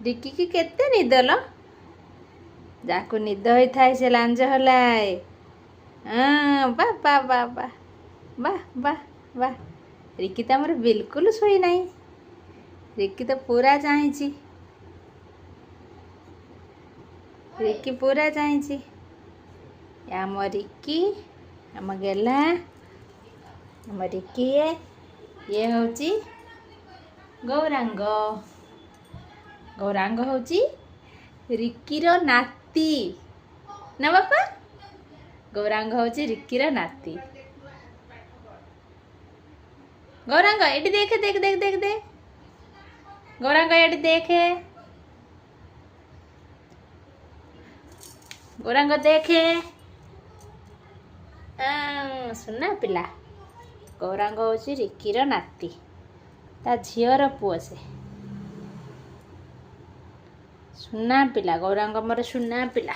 Ricky की केते निद लो जाकू निद होता है से लांज हलाए वाह वाह वाह वाह वाह वाह वाह रिकी तो आमर बिल्कुल शोई नहीं रिकी तो पूरा चाहिए रिकी पूरा चाहिए आम रिकी आम गेला आम रिकी ये होची गौरांग गौरांग होची रिकीर नाती ना बापा गौरांग होची रिकीर नाती गौरांग एटी देखे देख देख देख देख गौरांग एटी देखे गौरांग देखे सुना पिला गौरांग होची रिकीर नाती ता झीर पुओ से सुना पिला गौरांग मोर सुना पिला।